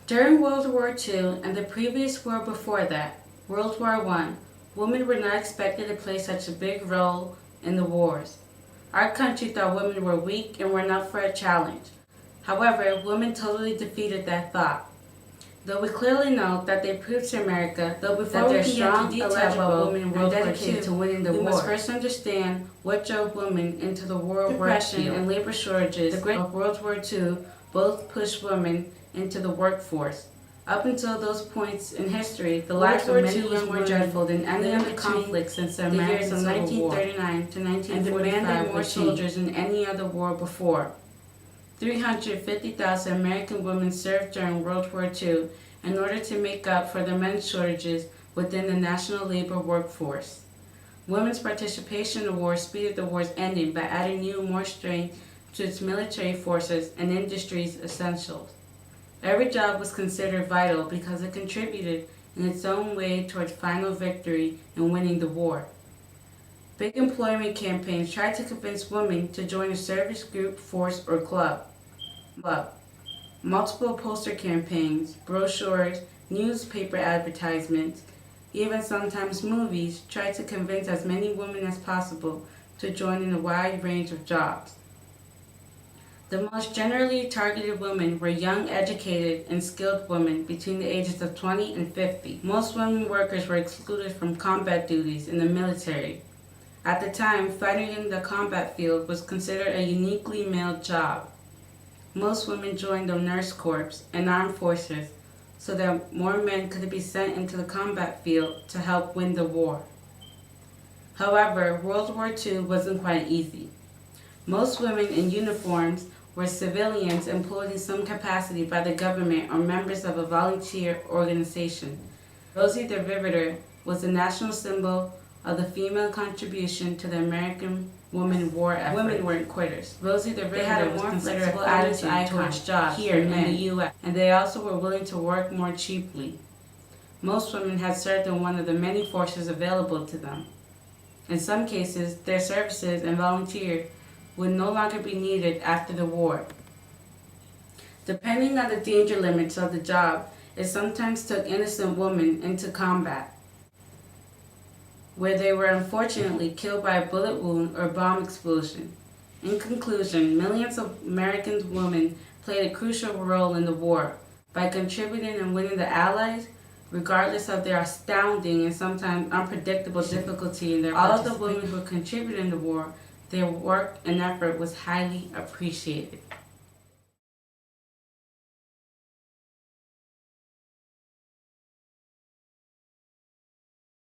During World War II and the previous war before that, World War I, women were not expected to play such a big role in the wars. Our country thought women were weak and were not for a challenge. However, women totally defeated that thought. Though we clearly know that they proved to America that they're strong, eligible, and dedicated to winning the war, we must first understand what drove women into the war. Depression and labor shortages of World War II both pushed women into the workforce. Up until those points in history, the lives of many was more dreadful than any other conflict since the years of 1939 to 1945, and demanded more soldiers than any other war before. 350,000 American women served during World War II in order to make up for the men's shortages within the national labor workforce. Women's participation in the war speeded the war's ending by adding new and more strength to its military forces and industries essentials. Every job was considered vital because it contributed in its own way towards final victory and winning the war. Big employment campaigns tried to convince women to join a service group, force, or club. Multiple poster campaigns, brochures, newspaper advertisements, even sometimes movies tried to convince as many women as possible to join in a wide range of jobs. The most generally targeted women were young, educated, and skilled women between the ages of 20 and 50. Most women workers were excluded from combat duties in the military. At the time, fighting in the combat field was considered a uniquely male job. Most women joined the nurse corps and armed forces so that more men could be sent into the combat field to help win the war. However, World War II wasn't quite easy. Most women in uniforms were civilians employed in some capacity by the government or members of a volunteer organization. Rosie the Riveter was the national symbol of the female contribution to the American woman war effort. Women weren't quitters. Rosie the Riveter had a more flexible attitude towards jobs here in the U.S., and they also were willing to work more cheaply. Most women had served in one of the many forces available to them. In some cases, their services and volunteer would no longer be needed after the war. Depending on the danger limits of the job, it sometimes took innocent women into combat, where they were unfortunately killed by a bullet wound or bomb explosion. In conclusion, millions of American women played a crucial role in the war by contributing and winning the Allies, regardless of their astounding and sometimes unpredictable difficulty in their all of the women who contributed in the war. Their work and effort was highly appreciated.